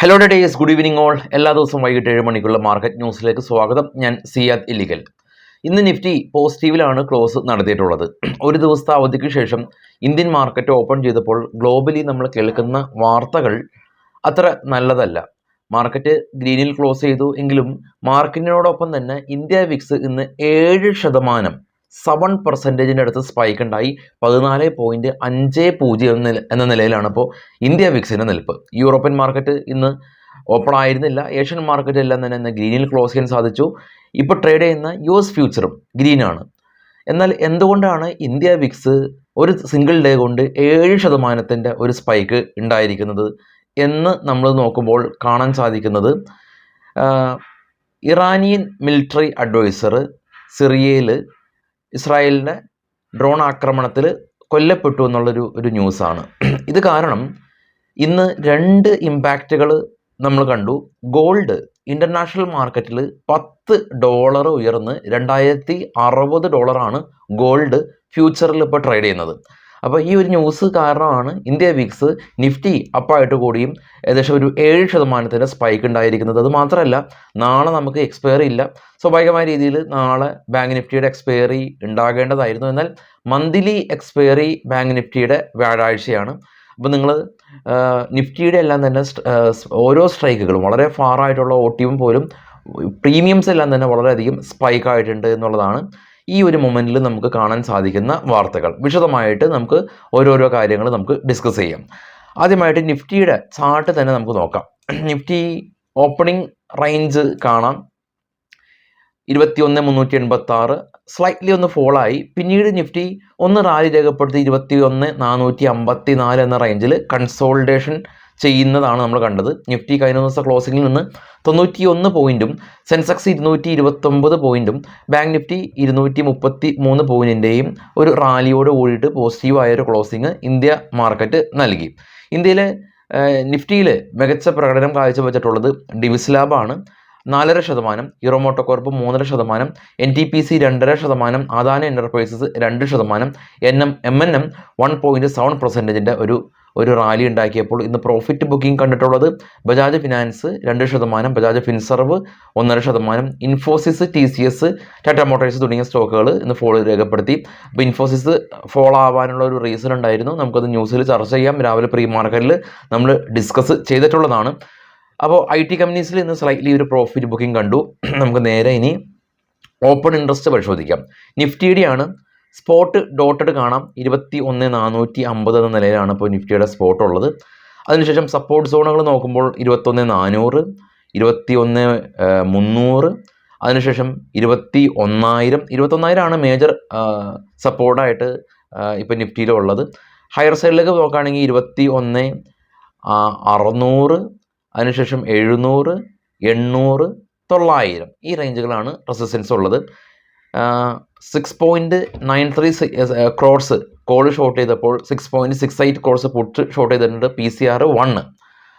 Hello days good evening all. എല്ലാ ദിവസവും വൈകിട്ട് 7 മണിക്കുള്ള മാർക്കറ്റ് ന്യൂസിലേക്ക് സ്വാഗതം. ഞാൻ സിയാദ് ഇല്ലിക്കൽ. ഇന്ന് നിഫ്റ്റി പോസിറ്റീവിലാണ് ക്ലോസ് നടത്തിയിട്ടുള്ളത്. ഒരു ദിവസത്തെ അവധിക്ക് ശേഷം ഇന്ത്യൻ മാർക്കറ്റ് ഓപ്പൺ ചെയ്തപ്പോൾ ഗ്ലോബലി നമ്മൾ കേൾക്കുന്ന വാർത്തകൾ അത്ര നല്ലതല്ല. മാർക്കറ്റ് ഗ്രീനിൽ ക്ലോസ് ചെയ്തു എങ്കിലും മാർക്കറ്റിനോടൊപ്പം തന്നെ ഇന്ത്യ വിക്സ് ഇന്ന് 7% അടുത്ത് സ്പൈക്ക് ഉണ്ടായി. 14.50 എന്ന നിലയിലാണ് ഇപ്പോൾ ഇന്ത്യ വിക്സിൻ്റെ നിൽപ്പ്. യൂറോപ്യൻ മാർക്കറ്റ് ഇന്ന് ഓപ്പൺ ആയിരുന്നില്ല. ഏഷ്യൻ മാർക്കറ്റ് എല്ലാം തന്നെ ഇന്ന് ഗ്രീനിൽ ക്ലോസ് ചെയ്യാൻ സാധിച്ചു. ഇപ്പോൾ ട്രേഡ് ചെയ്യുന്ന US ഫ്യൂച്ചറും ഗ്രീനാണ്. എന്നാൽ എന്തുകൊണ്ടാണ് ഇന്ത്യ വിക്സ് ഒരു സിംഗിൾ ഡേ കൊണ്ട് 7% ഒരു സ്പൈക്ക് ഉണ്ടായിരിക്കുന്നത് എന്ന് നമ്മൾ നോക്കുമ്പോൾ കാണാൻ സാധിക്കുന്നത്, ഇറാനിയൻ മിലിറ്ററി അഡ്വൈസർ സിറിയയിൽ ഇസ്രായേലിൻ്റെ ഡ്രോൺ ആക്രമണത്തിൽ കൊല്ലപ്പെട്ടു എന്നുള്ളൊരു ന്യൂസാണ്. ഇത് കാരണം ഇന്ന് 2 ഇമ്പാക്റ്റുകൾ നമ്മൾ കണ്ടു. ഗോൾഡ് ഇൻ്റർനാഷണൽ മാർക്കറ്റിൽ $10 ഉയർന്ന് $2060 ഗോൾഡ് ഫ്യൂച്ചറിൽ ഇപ്പോൾ ട്രേഡ് ചെയ്യുന്നത്. അപ്പോൾ ഈ ഒരു ന്യൂസ് കാരണമാണ് ഇന്ത്യ വിക്സ് നിഫ്റ്റി അപ്പായിട്ട് കൂടിയും ഏകദേശം ഒരു 7% സ്പൈക്ക് ഉണ്ടായിരിക്കുന്നത്. അത് മാത്രമല്ല, നാളെ നമുക്ക് എക്സ്പയറി ഇല്ല. സ്വാഭാവികമായ രീതിയിൽ നാളെ ബാങ്ക് നിഫ്റ്റിയുടെ എക്സ്പയറി ഉണ്ടാകേണ്ടതായിരുന്നു. എന്നാൽ മന്ത്ലി എക്സ്പയറി ബാങ്ക് നിഫ്റ്റിയുടെ വ്യാഴാഴ്ചയാണ്. അപ്പോൾ നിങ്ങൾ നിഫ്റ്റിയുടെ എല്ലാം തന്നെ ഓരോ സ്ട്രൈക്കുകളും വളരെ ഫാറായിട്ടുള്ള OTM പോലും പ്രീമിയംസ് എല്ലാം തന്നെ വളരെയധികം സ്പൈക്ക് ആയിട്ടുണ്ട് എന്നുള്ളതാണ് ഈ ഒരു മൊമെൻറ്റിൽ നമുക്ക് കാണാൻ സാധിക്കുന്ന വാർത്തകൾ. വിശദമായിട്ട് നമുക്ക് ഓരോരോ കാര്യങ്ങൾ നമുക്ക് ഡിസ്കസ് ചെയ്യാം. ആദ്യമായിട്ട് നിഫ്റ്റിയുടെ ചാർട്ട് തന്നെ നമുക്ക് നോക്കാം. നിഫ്റ്റി ഓപ്പണിംഗ് റേഞ്ച് കാണാം 21,386, സ്ലൈറ്റ്ലി ഒന്ന് ഫോളായി. പിന്നീട് നിഫ്റ്റി ഒന്ന് റാലി രേഖപ്പെടുത്തി 21,454 എന്ന റേഞ്ചിൽ കൺസോൾട്ടേഷൻ ചെയ്യുന്നതാണ് നമ്മൾ കണ്ടത്. നിഫ്റ്റി കഴിഞ്ഞ ദിവസം ക്ലോസിങ്ങിൽ നിന്ന് 91 പോയിൻറ്റും സെൻസെക്സ് 229 പോയിൻറ്റും ബാങ്ക് നിഫ്റ്റി 233 പോയിൻറ്റിൻ്റെയും ഒരു റാലിയോട് കൂടിയിട്ട് പോസിറ്റീവായൊരു ക്ലോസിങ് ഇന്ത്യ മാർക്കറ്റ് നൽകി. ഇന്ത്യയിലെ നിഫ്റ്റിയിൽ മികച്ച പ്രകടനം കാഴ്ചവെച്ചിട്ടുള്ളത് ഡിവിസ് ലാബാണ്. 4%, Hero MotoCorp 3%, NTPC 2%, Adani enterprises 2%, MNM 1.7% ഒരു റാലി ഉണ്ടാക്കിയപ്പോൾ ഇന്ന് പ്രോഫിറ്റ് ബുക്കിംഗ് കണ്ടിട്ടുള്ളത് Bajaj finance 2%, Bajaj Finserv 1.5%, Infosys, TCS, Tata Motors തുടങ്ങിയ സ്റ്റോക്കുകൾ ഇന്ന് ഫോൾ രേഖപ്പെടുത്തി. അപ്പോൾ ഇൻഫോസിസ് ഫോൾ ആവാനുള്ള ഒരു റീസൺ ഉണ്ടായിരുന്നു. നമുക്കത് ന്യൂസിൽ ചർച്ച ചെയ്യാം. രാവിലെ പ്രീ മാർക്കറ്റിൽ നമ്മൾ ഡിസ്കസ് ചെയ്തിട്ടുള്ളതാണ്. അപ്പോൾ IT കമ്പനീസിൽ ഇന്ന് സ്ലൈറ്റ്ലി ഒരു പ്രോഫിറ്റ് ബുക്കിംഗ് കണ്ടു. നമുക്ക് നേരെ ഇനി ഓപ്പൺ ഇൻട്രസ്റ്റ് പരിശോധിക്കാം. നിഫ്റ്റിയുടെയാണ്. സ്പോട്ട് ഡോട്ടഡ് കാണാം 21,450 എന്ന നിലയിലാണ് ഇപ്പോൾ നിഫ്റ്റിയുടെ സ്പോട്ട് ഉള്ളത്. അതിനുശേഷം സപ്പോർട്ട് സോണുകൾ നോക്കുമ്പോൾ 21,400, 21,300, അതിനുശേഷം 21,000 ആണ് മേജർ സപ്പോർട്ടായിട്ട് ഇപ്പോൾ നിഫ്റ്റിയിലുള്ളത്. ഹയർ സൈഡിലേക്ക് നോക്കുകയാണെങ്കിൽ 21,600, അതിനുശേഷം 700, 800, 900 ഈ റേഞ്ചുകളാണ് റെസിസ്റ്റൻസ് ഉള്ളത്. 6.93 ക്രോഡ്സ് കോൾ ഷോർട്ട് ചെയ്തപ്പോൾ 6.68 ക്രോഡ്സ് പുട്ട് ഷോർട്ട് ചെയ്തിട്ടുണ്ട്. PCR 1.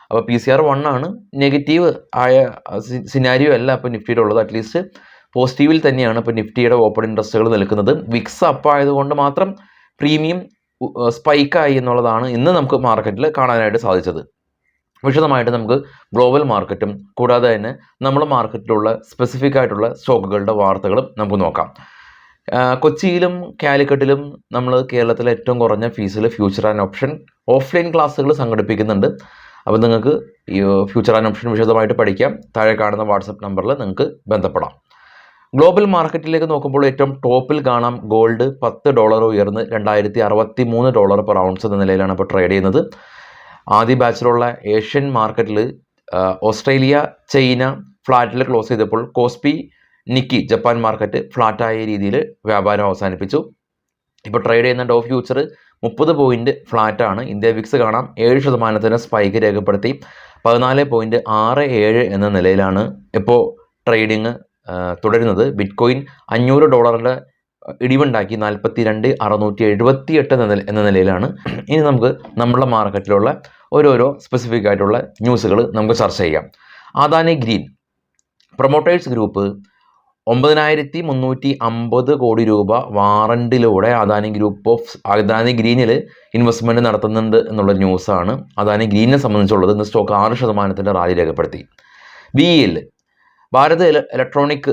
അപ്പോൾ PCR 1 ആണ്. നെഗറ്റീവ് ആയ സിനാരിയോ അല്ല ഇപ്പോൾ നിഫ്റ്റിയുടെ ഉള്ളത്. അറ്റ്ലീസ്റ്റ് പോസിറ്റീവിൽ തന്നെയാണ് ഇപ്പോൾ നിഫ്റ്റിയുടെ ഓപ്പൺ ഇൻട്രസ്റ്റുകൾ നിൽക്കുന്നത്. വിക്സ് അപ്പ് ആയതുകൊണ്ട് മാത്രം പ്രീമിയം സ്പൈക്കായി എന്നുള്ളതാണ് ഇന്ന് നമുക്ക് മാർക്കറ്റിൽ കാണാനായിട്ട് സാധിച്ചത്. വിശദമായിട്ട് നമുക്ക് ഗ്ലോബൽ മാർക്കറ്റും കൂടാതെ തന്നെ നമ്മുടെ മാർക്കറ്റിലുള്ള സ്പെസിഫിക് ആയിട്ടുള്ള സ്റ്റോക്കുകളുടെ വാർത്തകളും നമുക്ക് നോക്കാം. കൊച്ചിയിലും കാലിക്കറ്റിലും നമ്മൾ കേരളത്തിലെ ഏറ്റവും കുറഞ്ഞ ഫീസിൽ ഫ്യൂച്ചർ ആൻഡ് ഓപ്ഷൻ ഓഫ്ലൈൻ ക്ലാസ്സുകൾ സംഘടിപ്പിക്കുന്നുണ്ട്. അപ്പോൾ നിങ്ങൾക്ക് ഈ ഫ്യൂച്ചർ ആൻഡ് ഓപ്ഷൻ വിശദമായിട്ട് പഠിക്കാം. താഴെ കാണുന്ന വാട്സപ്പ് നമ്പറിൽ നിങ്ങൾക്ക് ബന്ധപ്പെടാം. ഗ്ലോബൽ മാർക്കറ്റിലേക്ക് നോക്കുമ്പോൾ ഏറ്റവും ടോപ്പിൽ കാണാം ഗോൾഡ് $10 ഉയർന്ന് $2,063 പെർ ഔൺസ് എന്ന നിലയിലാണ് ഇപ്പോൾ ട്രേഡ് ചെയ്യുന്നത്. ആദ്യ ബാച്ചിലുള്ള ഏഷ്യൻ മാർക്കറ്റിൽ ഓസ്ട്രേലിയ, ചൈന ഫ്ലാറ്റിൽ ക്ലോസ് ചെയ്തപ്പോൾ കോസ്പി, നിക്കി ജപ്പാൻ മാർക്കറ്റ് ഫ്ലാറ്റായ രീതിയിൽ വ്യാപാരം അവസാനിപ്പിച്ചു. ഇപ്പോൾ ട്രേഡ് ചെയ്യുന്ന ഡോ ഫ്യൂച്ചർ 30 പോയിൻറ്റ് ഫ്ലാറ്റാണ്. ഇന്ത്യ വിക്സ് കാണാം 7% സ്പൈക്ക് രേഖപ്പെടുത്തി 14.67 എന്ന നിലയിലാണ് ഇപ്പോൾ ട്രേഡിങ് തുടരുന്നത്. ബിറ്റ്കോയിൻ $500 ഇടിവുണ്ടാക്കി 42,678 എന്ന നിലയിലാണ്. ഇനി നമുക്ക് നമ്മുടെ മാർക്കറ്റിലുള്ള ഓരോരോ സ്പെസിഫിക് ആയിട്ടുള്ള ന്യൂസുകൾ നമുക്ക് ചർച്ച ചെയ്യാം. അദാനി ഗ്രീൻ പ്രൊമോട്ടേഴ്സ് ഗ്രൂപ്പ് 9,350 കോടി രൂപ വാറണ്ടിലൂടെ അദാനി ഗ്രീനിൽ ഇൻവെസ്റ്റ്മെൻറ്റ് നടത്തുന്നുണ്ട് എന്നുള്ള ന്യൂസാണ് അദാനി ഗ്രീനിനെ സംബന്ധിച്ചുള്ളത്. ഇന്ന് സ്റ്റോക്ക് 6% റാലി രേഖപ്പെടുത്തി. BEL ഭാരത് ഇലക്ട്രോണിക്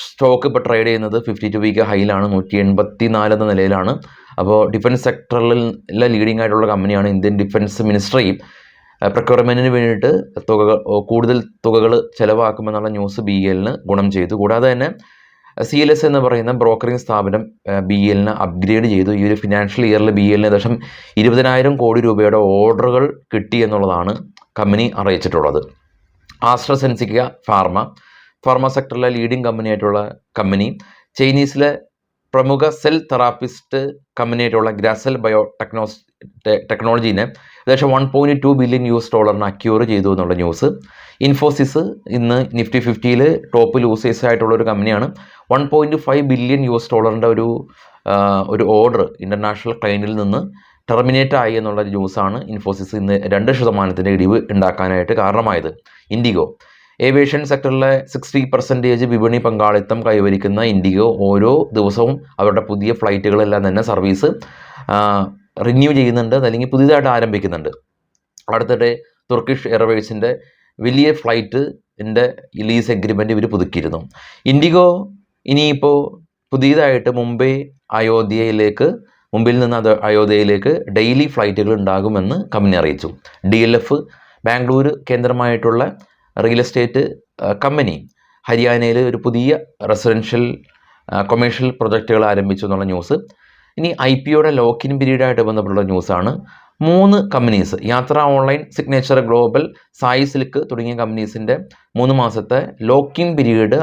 സ്റ്റോക്ക് ഇപ്പോൾ ട്രേഡ് ചെയ്യുന്നത് 52 വീക്ക് ഹൈയിലാണ്, 184 എന്ന നിലയിലാണ്. അപ്പോൾ ഡിഫൻസ് സെക്ടറിലെ ലീഡിംഗ് ആയിട്ടുള്ള കമ്പനിയാണ്. ഇന്ത്യൻ ഡിഫൻസ് മിനിസ്ട്രി പ്രൊക്യൂർമെൻറ്റിന് വേണ്ടിയിട്ട് കൂടുതൽ തുകകൾ ചിലവാക്കുമെന്നുള്ള ന്യൂസ് BELന് ഗുണം ചെയ്തു. കൂടാതെ തന്നെ CLS എന്ന് പറയുന്ന ബ്രോക്കറിംഗ് സ്ഥാപനം BELന് അപ്ഗ്രേഡ് ചെയ്തു. ഈ ഒരു ഫിനാൻഷ്യൽ ഇയറിൽ BELന് ഏകദേശം 20,000 കോടി രൂപയുടെ ഓർഡറുകൾ കിട്ടി എന്നുള്ളതാണ് കമ്പനി അറിയിച്ചിട്ടുള്ളത്. ആസ്ട്രസെൻസിക്ക ഫാർമ സെക്ടറിലെ ലീഡിംഗ് കമ്പനിയായിട്ടുള്ള കമ്പനി, ചൈനീസിലെ പ്രമുഖ സെൽ തെറാപ്പിസ്റ്റ് കമ്പനിയായിട്ടുള്ള ഗ്രാസൽ ടെക്നോളജീനെ ഏകദേശം $1.2 ബില്യൺ അക്യൂർ ചെയ്തു എന്നുള്ള ന്യൂസ്. ഇൻഫോസിസ് ഇന്ന് നിഫ്റ്റി 50-ൽ ടോപ്പ് ലൂസേഴ്സ് ആയിട്ടുള്ള ഒരു കമ്പനിയാണ്. $1.5 ബില്യൺ ഒരു ഓർഡർ ഇൻ്റർനാഷണൽ ക്ലയൻറ്റിൽ നിന്ന് ടെർമിനേറ്റ് ആയി എന്നുള്ള ന്യൂസാണ് ഇൻഫോസിസ് ഇന്ന് 2% ഇടിവ് ഉണ്ടാക്കാനായിട്ട് കാരണമായത്. ഇൻഡിഗോ ഏവിയേഷൻ സെക്ടറിലെ 60% വിപണി പങ്കാളിത്തം കൈവരിക്കുന്ന ഇൻഡിഗോ ഓരോ ദിവസവും അവരുടെ പുതിയ ഫ്ലൈറ്റുകളെല്ലാം തന്നെ സർവീസ് റിന്യൂ ചെയ്യുന്നുണ്ട്, അല്ലെങ്കിൽ പുതിയതായിട്ട് ആരംഭിക്കുന്നുണ്ട്. അടുത്തിടെ തുർക്കിഷ് എയർവേസിൻ്റെ വലിയ ഫ്ലൈറ്റിൻ്റെ ലീസ് എഗ്രിമെൻറ്റ് ഇവർ പുതുക്കിയിരുന്നു. ഇൻഡിഗോ ഇനിയിപ്പോൾ പുതിയതായിട്ട് മുംബൈയിൽ നിന്ന് അയോധ്യയിലേക്ക് ഡെയിലി ഫ്ലൈറ്റുകൾ ഉണ്ടാകുമെന്ന് കമ്പനി അറിയിച്ചു. DLF ബാംഗ്ലൂർ കേന്ദ്രമായിട്ടുള്ള റിയൽ എസ്റ്റേറ്റ് കമ്പനി ഹരിയാനയിൽ ഒരു പുതിയ റെസിഡൻഷ്യൽ കൊമേഴ്ഷ്യൽ പ്രൊജക്റ്റുകൾ ആരംഭിച്ചു എന്നുള്ള ന്യൂസ്. ഇനി IPOയുടെ ലോക്കിൻ പീരീഡായിട്ട് ബന്ധപ്പെട്ടുള്ള ന്യൂസാണ്. 3 കമ്പനീസ് യാത്ര online, signature global, Sai silk തുടങ്ങിയ കമ്പനീസിൻ്റെ 3 മാസത്തെ ലോക്കിൻ പീരീഡ്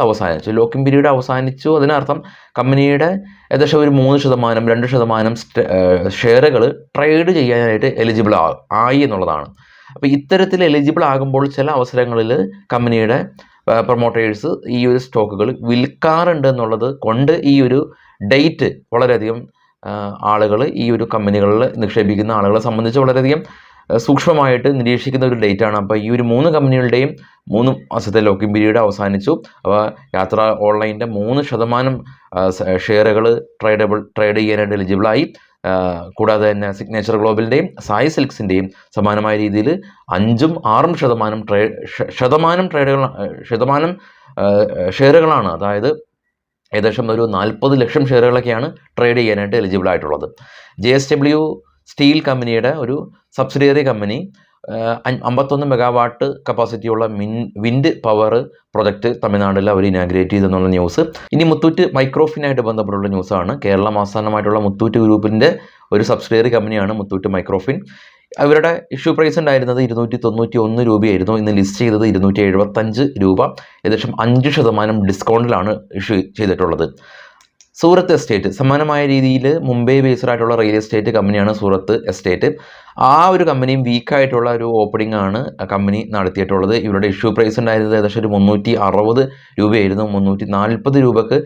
അവസാനിച്ചു. അതിനർത്ഥം കമ്പനിയുടെ ഏകദേശം ഒരു 3%, 2% ഷെയറുകൾ ട്രേഡ് ചെയ്യാനായിട്ട് എലിജിബിൾ ആയി എന്നുള്ളതാണ്. അപ്പോൾ ഇത്തരത്തിൽ എലിജിബിൾ ആകുമ്പോൾ ചില അവസരങ്ങളിൽ കമ്പനിയുടെ പ്രൊമോട്ടേഴ്സ് ഈ ഒരു സ്റ്റോക്കുകൾ വിൽക്കാറുണ്ട് എന്നുള്ളത് കൊണ്ട് ഈ ഒരു ഡേറ്റ് വളരെയധികം ആളുകൾ ഈ ഒരു കമ്പനികളിൽ നിക്ഷേപിക്കുന്ന ആളുകളെ സംബന്ധിച്ച് വളരെയധികം സൂക്ഷ്മമായിട്ട് നിരീക്ഷിക്കുന്ന ഒരു ഡേറ്റാണ്. അപ്പോൾ ഈ ഒരു 3 കമ്പനികളുടെയും 3 മാസത്തെ ലോക്കിംഗ് പീരീഡ് അവസാനിച്ചു. അപ്പോൾ യാത്ര ഓൺലൈൻ്റെ 3% ഷെയറുകൾ ട്രേഡ് ചെയ്യാനായിട്ട് എലിജിബിളായി. കൂടാതെ തന്നെ സിഗ്നേച്ചർ ഗ്ലോബലിൻ്റെയും സായി സിൽക്സിൻ്റെയും സമാനമായ രീതിയിൽ 5-6% ഷെയറുകളാണ്, അതായത് ഏകദേശം ഒരു 40 ലക്ഷം ഷെയറുകളൊക്കെയാണ് ട്രേഡ് ചെയ്യാനായിട്ട് എലിജിബിൾ ആയിട്ടുള്ളത്. JSW സ്റ്റീൽ കമ്പനിയുടെ ഒരു സബ്സിഡിയറി കമ്പനി 51 മെഗാവാട്ട് കപ്പാസിറ്റിയുള്ള വിൻഡ് പവർ പ്രൊജക്റ്റ് തമിഴ്നാട്ടിൽ അവർ ഇനാഗ്രേറ്റ് ചെയ്തെന്നുള്ള ന്യൂസ്. ഇനി മുത്തൂറ്റ് മൈക്രോഫിനായിട്ട് ബന്ധപ്പെട്ടുള്ള ന്യൂസാണ്. കേരളം ആസ്ഥാനമായിട്ടുള്ള മുത്തൂറ്റ് ഗ്രൂപ്പിൻ്റെ ഒരു സബ്സിഡിയറി കമ്പനിയാണ് മുത്തൂറ്റ് മൈക്രോഫിൻ. അവരുടെ ഇഷ്യൂ പ്രൈസ് ഉണ്ടായിരുന്നത് 291 രൂപയായിരുന്നു. ഇന്ന് ലിസ്റ്റ് ചെയ്തത് 275 രൂപ, ഏകദേശം 5% ഡിസ്കൗണ്ടിലാണ് ഇഷ്യൂ ചെയ്തിട്ടുള്ളത്. സൂറത്ത് എസ്റ്റേറ്റ് സമാനമായ രീതിയിൽ മുംബൈ ബേസ്ഡ് ആയിട്ടുള്ള റിയൽ എസ്റ്റേറ്റ് കമ്പനിയാണ് സൂറത്ത് എസ്റ്റേറ്റ്. ആ ഒരു കമ്പനിയും വീക്കായിട്ടുള്ള ഒരു ഓപ്പണിംഗ് ആണ് കമ്പനി നടത്തിയിട്ടുള്ളത്. ഇവരുടെ ഇഷ്യൂ പ്രൈസ് ഉണ്ടായിരുന്നത് ഏകദേശം ഒരു 360 രൂപയായിരുന്നു. 340 രൂപക്ക്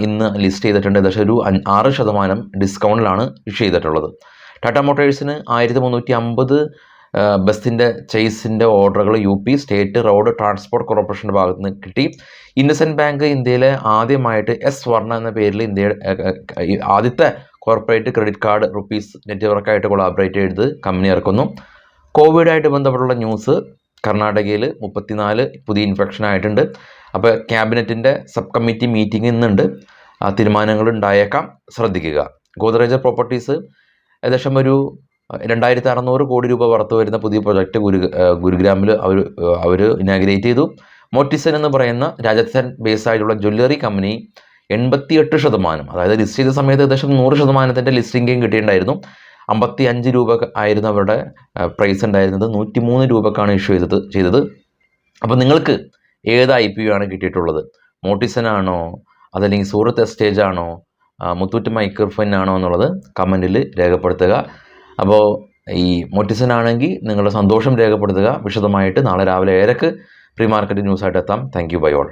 ഇന്ന് ലിസ്റ്റ് ചെയ്തിട്ടുണ്ട്. ഏകദേശം ഒരു 6% ഡിസ്കൗണ്ടിലാണ് ഇഷ്യൂ ചെയ്തിട്ടുള്ളത്. ടാറ്റ മോട്ടോഴ്സിന് 1350 ബസ്സിൻ്റെ ചേസിൻ്റെ ഓർഡറുകൾ UP സ്റ്റേറ്റ് റോഡ് ട്രാൻസ്പോർട്ട് കോർപ്പറേഷൻ്റെ ഭാഗത്ത് നിന്ന് കിട്ടി. ഇൻഡസ്ഇൻഡ് ബാങ്ക് ഇന്ത്യയിലെ ആദ്യമായിട്ട് വർണ്ണ എന്ന പേരിൽ ഇന്ത്യയുടെ ആദ്യത്തെ കോർപ്പറേറ്റ് ക്രെഡിറ്റ് കാർഡ് റുപ്പീസ് നെറ്റ്വർക്കായിട്ട് കൊളാബറേറ്റ് ചെയ്ത് കമ്പനി ഇറക്കുന്നു. കോവിഡായിട്ട് ബന്ധപ്പെട്ടുള്ള ന്യൂസ്, കർണാടകയിൽ 34 പുതിയ ഇൻഫെക്ഷൻ ആയിട്ടുണ്ട്. അപ്പോൾ ക്യാബിനറ്റിൻ്റെ സബ് കമ്മിറ്റി മീറ്റിംഗ് ഇന്നുണ്ട്, തീരുമാനങ്ങൾ ഉണ്ടായേക്കാം, ശ്രദ്ധിക്കുക. ഗോദ്രേജ് പ്രോപ്പർട്ടീസ് ഏകദേശം ഒരു 2600 കോടി രൂപ പുറത്തു വരുന്ന പുതിയ പ്രൊജക്റ്റ് ഗുരുഗ്രാമിൽ അവർ ഇനാഗ്രേറ്റ് ചെയ്തു. മോട്ടിസൺ എന്ന് പറയുന്ന രാജസ്ഥാൻ ബേസ് ആയിട്ടുള്ള ജ്വല്ലറി കമ്പനി 88%, അതായത് ലിസ്റ്റ് ചെയ്ത സമയത്ത് ഏകദേശം 100% ലിസ്റ്റിംഗ് ഗെയിൻ കിട്ടിയിട്ടുണ്ടായിരുന്നു. 55 രൂപ ആയിരുന്നു അവരുടെ പ്രൈസ് ഉണ്ടായിരുന്നത്. 103 രൂപക്കാണ് ഇഷ്യൂ ചെയ്തത്. അപ്പോൾ നിങ്ങൾക്ക് ഏത് IPO ആണ് കിട്ടിയിട്ടുള്ളത്? മോട്ടിസൺ ആണോ, അതല്ലെങ്കിൽ സൂറത്ത് എസ്റ്റേറ്റ് ആണോ, മുത്തൂറ്റ് മൈക്രോഫിൻ ആണോ എന്നുള്ളത് കമൻറ്റിൽ രേഖപ്പെടുത്തുക. അപ്പോൾ ഈ മോട്ടിസൺ ആണെങ്കിൽ നിങ്ങളുടെ സന്തോഷം രേഖപ്പെടുത്തുക. വിശദമായിട്ട് നാളെ രാവിലെ 7:00 പ്രീ മാർക്കറ്റ് ന്യൂസായിട്ട് എത്താം. Thank you, bye all.